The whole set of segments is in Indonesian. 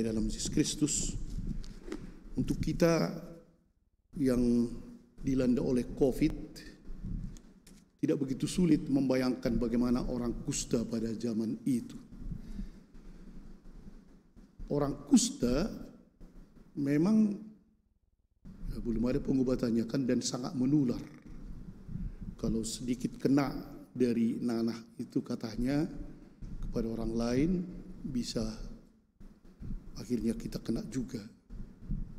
dalam Yesus Kristus, untuk kita yang dilanda oleh COVID, tidak begitu sulit membayangkan bagaimana orang kusta pada zaman itu. Orang kusta memang belum ada pengobatannya kan, dan sangat menular. Kalau sedikit kena dari nanah itu katanya kepada orang lain, bisa akhirnya kita kena juga.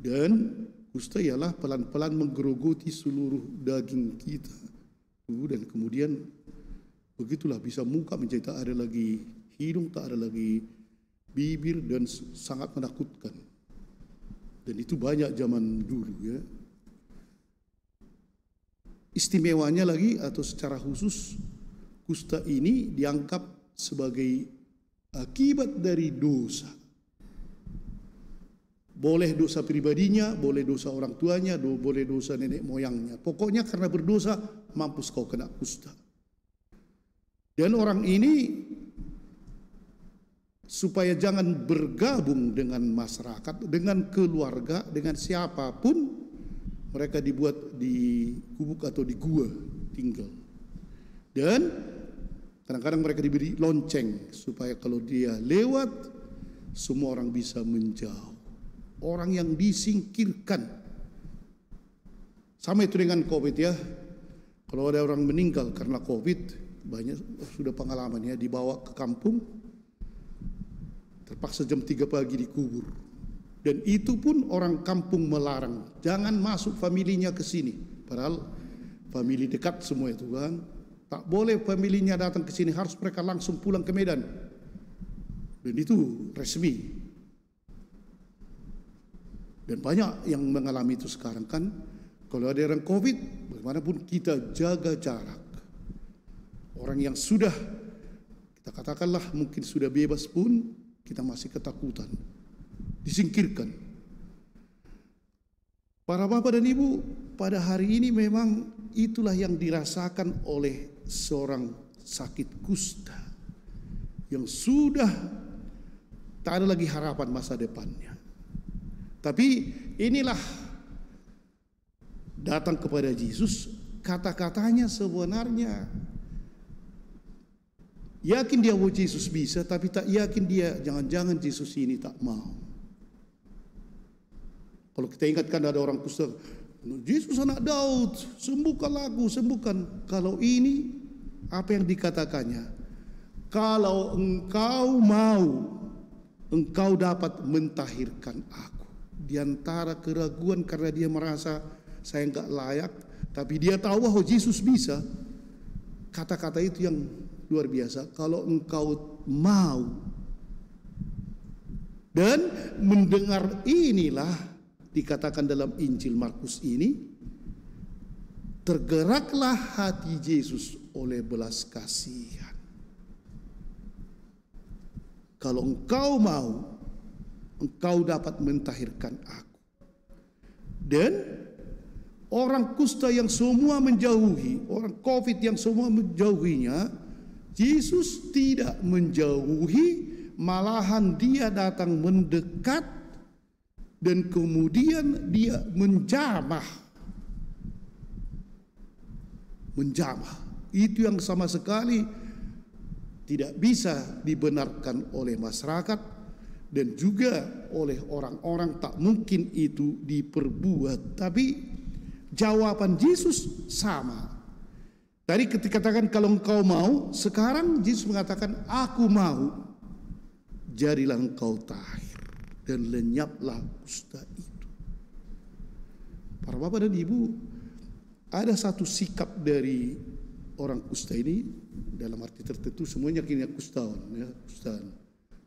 Dan kusta ialah pelan-pelan menggerogoti seluruh daging kita. Dan kemudian begitulah, bisa muka menjadi tak ada lagi hidung, tak ada lagi bibir, dan sangat menakutkan. Dan itu banyak zaman dulu ya. Istimewanya lagi atau secara khusus, kusta ini dianggap sebagai akibat dari dosa. Boleh dosa pribadinya, boleh dosa orang tuanya, boleh dosa nenek moyangnya. Pokoknya karena berdosa, mampus kau kena kusta. Dan orang ini supaya jangan bergabung dengan masyarakat, dengan keluarga, dengan siapapun, mereka dibuat di gubuk atau di gua tinggal. Dan kadang-kadang mereka diberi lonceng supaya kalau dia lewat, semua orang bisa menjauh. Orang yang disingkirkan. Sama itu dengan COVID ya. Kalau ada orang meninggal karena COVID, banyak sudah pengalamannya, dibawa ke kampung, terpaksa jam 3 pagi dikubur. Dan itu pun orang kampung melarang, jangan masuk familinya ke sini. Padahal famili dekat semua itu kan. Tak boleh familinya datang ke sini, harus mereka langsung pulang ke Medan. Dan itu resmi. Dan banyak yang mengalami itu sekarang kan. Kalau ada orang COVID, bagaimanapun kita jaga jarak. Orang yang sudah, kita katakanlah mungkin sudah bebas pun, kita masih ketakutan, disingkirkan. Para bapak dan ibu, pada hari ini memang itulah yang dirasakan oleh seorang sakit kusta yang sudah tak ada lagi harapan masa depannya. Tapi inilah datang kepada Yesus, kata-katanya sebenarnya yakin dia bahwa Yesus bisa, tapi tak yakin dia, jangan-jangan Yesus ini tak mau. Kalau kita ingatkan ada orang kusta, Yesus anak Daud, sembuhkanlah aku, sembuhkan. Kalau ini apa yang dikatakannya? Kalau engkau mau, engkau dapat mentahirkan aku. Di antara keraguan karena dia merasa saya enggak layak, tapi dia tahu bahwa Yesus bisa. Kata-kata itu yang luar biasa. Kalau engkau mau. Dan mendengar inilah dikatakan dalam Injil Markus ini, tergeraklah hati Yesus oleh belas kasihan. Kalau engkau mau, engkau dapat mentahirkan aku. Dan orang kusta yang semua menjauhi, orang COVID yang semua menjauhinya, Yesus tidak menjauhi, malahan dia datang mendekat, dan kemudian dia menjamah. Menjamah. Itu yang sama sekali tidak bisa dibenarkan oleh masyarakat, dan juga oleh orang-orang tak mungkin itu diperbuat. Tapi jawaban Yesus sama. Tadi ketika katakan kalau engkau mau, sekarang Yesus mengatakan aku mau. Jadilah engkau tahir dan lenyaplah kusta itu. Para bapak dan ibu, ada satu sikap dari orang kusta ini, dalam arti tertentu semuanya kini kustawan ya, kustaan.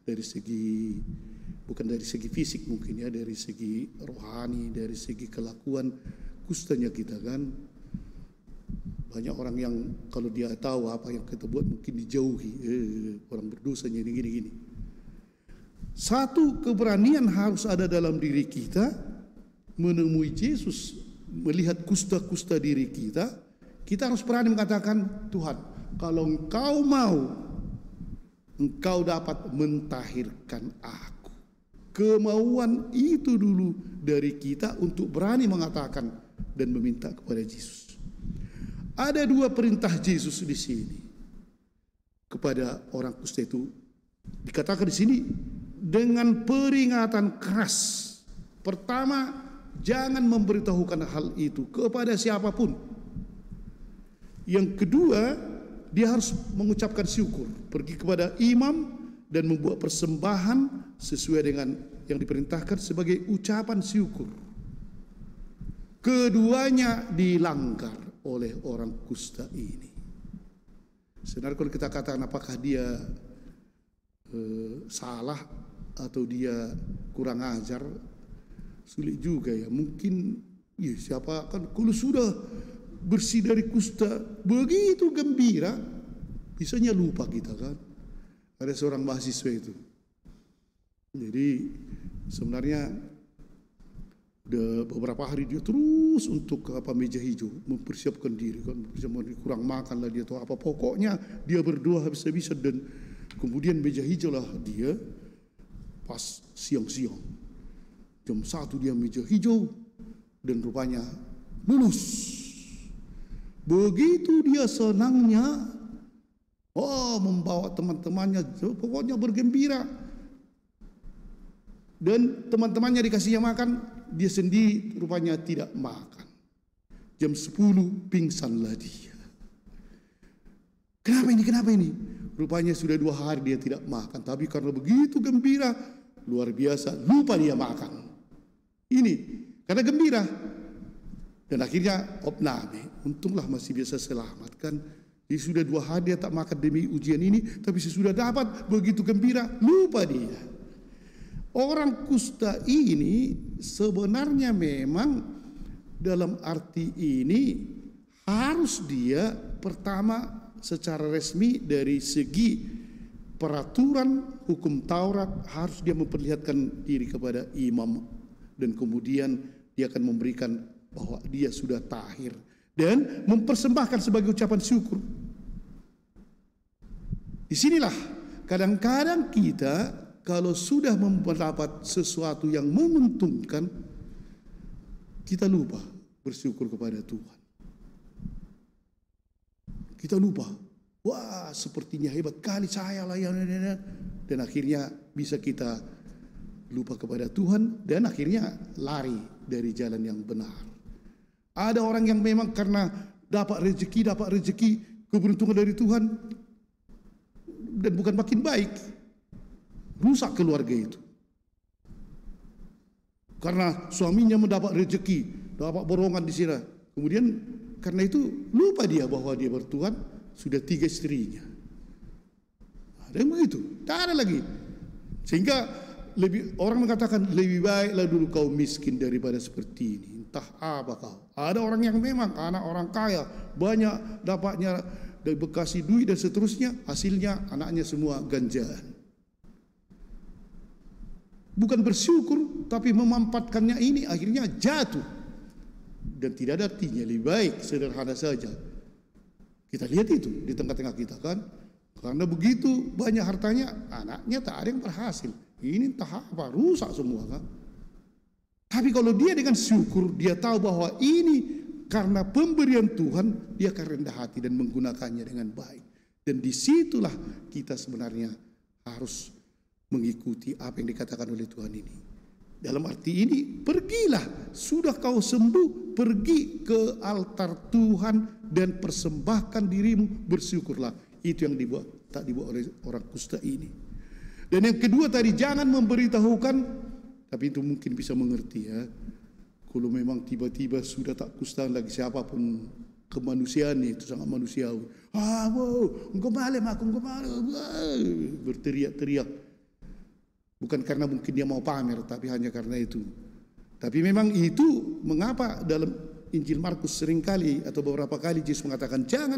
Dari segi, bukan dari segi fisik mungkin ya, dari segi rohani, dari segi kelakuan, kustanya kita kan. Banyak orang yang kalau dia tahu apa yang kita buat mungkin dijauhi, orang berdosanya ini gini-gini. Satu keberanian harus ada dalam diri kita, menemui Yesus, melihat kusta-kusta diri kita. Kita harus berani mengatakan, Tuhan, kalau engkau mau, engkau dapat mentahirkan aku. kemauan itu dulu dari kita untuk berani mengatakan dan meminta kepada Yesus. Ada dua perintah Yesus di sini kepada orang kusta itu. Dikatakan di sini dengan peringatan keras. Pertama, jangan memberitahukan hal itu kepada siapapun. Yang kedua, dia harus mengucapkan syukur, pergi kepada imam dan membuat persembahan sesuai dengan yang diperintahkan sebagai ucapan syukur. Keduanya dilanggar oleh orang kusta ini. Sebenarnya kalau kita katakan apakah dia salah atau dia kurang ajar, sulit juga ya. Mungkin ya siapa kan kalau sudah bersih dari kusta begitu gembira, bisanya lupa kita kan. Ada seorang mahasiswa itu. Jadi sebenarnya udah beberapa hari dia terus untuk meja hijau, mempersiapkan diri kan, kurang makan lah dia atau apa, pokoknya dia berdoa habis-habisan. Dan kemudian meja hijau lah dia pas siang-siang jam 1 dia meja hijau dan rupanya lulus. Begitu dia senangnya, membawa teman-temannya, pokoknya bergembira. Dan teman-temannya dikasihnya makan, dia sendiri rupanya tidak makan. Jam 10 pingsanlah dia. Kenapa ini? Rupanya sudah 2 hari dia tidak makan, tapi karena begitu gembira, luar biasa, lupa dia makan. Ini karena gembira. Dan akhirnya opname, untunglah masih bisa selamatkan. Dia sudah 2 hari dia tak makan demi ujian ini, tapi sesudah dapat begitu gembira, lupa dia. Orang kusta ini sebenarnya memang dalam arti ini harus dia pertama secara resmi dari segi peraturan hukum Taurat harus dia memperlihatkan diri kepada imam, dan kemudian dia akan memberikan bahwa dia sudah tahir dan mempersembahkan sebagai ucapan syukur. Disinilah kadang-kadang kita kalau sudah mendapat sesuatu yang menguntungkan, kita lupa bersyukur kepada Tuhan. Kita lupa, wah sepertinya hebat kali saya lah yang, dan akhirnya bisa kita lupa kepada Tuhan dan akhirnya lari dari jalan yang benar. Ada orang yang memang karena dapat rezeki, keberuntungan dari Tuhan dan bukan makin baik, rusak keluarga itu. Karena suaminya mendapat rezeki, dapat borongan di sini. Kemudian karena itu lupa dia bahwa dia bertuhan sudah 3 istrinya. Ada yang begitu, tak ada lagi. Sehingga orang mengatakan lebih baiklah dulu kau miskin daripada seperti ini. Entah apa kau. Ada orang yang memang anak orang kaya, banyak dapatnya dari bekasi duit dan seterusnya, hasilnya anaknya semua ganjaan. Bukan bersyukur, tapi memanfaatkannya ini akhirnya jatuh. Dan tidak ada artinya, lebih baik sederhana saja. Kita lihat itu di tengah-tengah kita kan. Karena begitu banyak hartanya, anaknya tak ada yang berhasil. Ini entah apa, rusak semua kan. Tapi kalau dia dengan syukur, dia tahu bahwa ini karena pemberian Tuhan, dia akan rendah hati dan menggunakannya dengan baik. Dan disitulah kita sebenarnya harus mengikuti apa yang dikatakan oleh Tuhan ini. Dalam arti ini, pergilah, sudah kau sembuh, pergi ke altar Tuhan dan persembahkan dirimu, bersyukurlah. Itu yang tak dibuat oleh orang kusta ini. Dan yang kedua tadi, jangan memberitahukan. Tapi itu mungkin bisa mengerti ya. Kalau memang tiba-tiba sudah tak kusta lagi, siapapun kemanusiaannya itu sangat manusiawi. Engkau malam aku, engkau malam. Berteriak-teriak. Bukan karena mungkin dia mau pamer, tapi hanya karena itu. Tapi memang itu mengapa dalam Injil Markus seringkali atau beberapa kali Yesus mengatakan jangan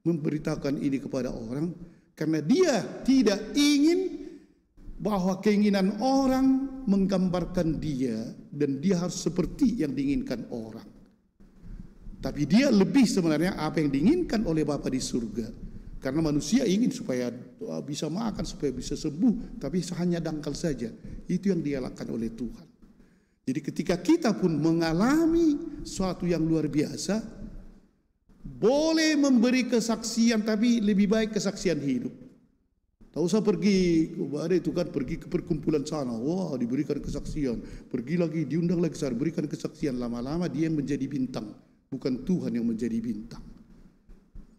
memberitakan ini kepada orang. Karena dia tidak ingin bahwa keinginan orang menggambarkan dia dan dia harus seperti yang diinginkan orang. Tapi dia lebih sebenarnya apa yang diinginkan oleh Bapa di surga. Karena manusia ingin supaya bisa makan, supaya bisa sembuh, tapi hanya dangkal saja. Itu yang dilakukan oleh Tuhan. Jadi ketika kita pun mengalami sesuatu yang luar biasa, boleh memberi kesaksian, tapi lebih baik kesaksian hidup. Tak usah pergi, ada itu kan pergi ke perkumpulan sana, wah diberikan kesaksian, pergi lagi, diundang lagi sana, berikan kesaksian, lama-lama dia yang menjadi bintang, bukan Tuhan yang menjadi bintang.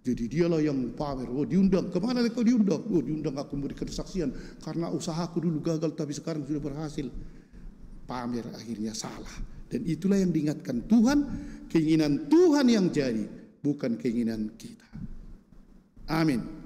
Jadi dialah yang pamer, oh diundang, kemana kau diundang? Oh diundang aku memberikan kesaksian, karena usahaku dulu gagal tapi sekarang sudah berhasil. Pamer akhirnya salah. Dan itulah yang diingatkan Tuhan, keinginan Tuhan yang jadi, bukan keinginan kita. Amin.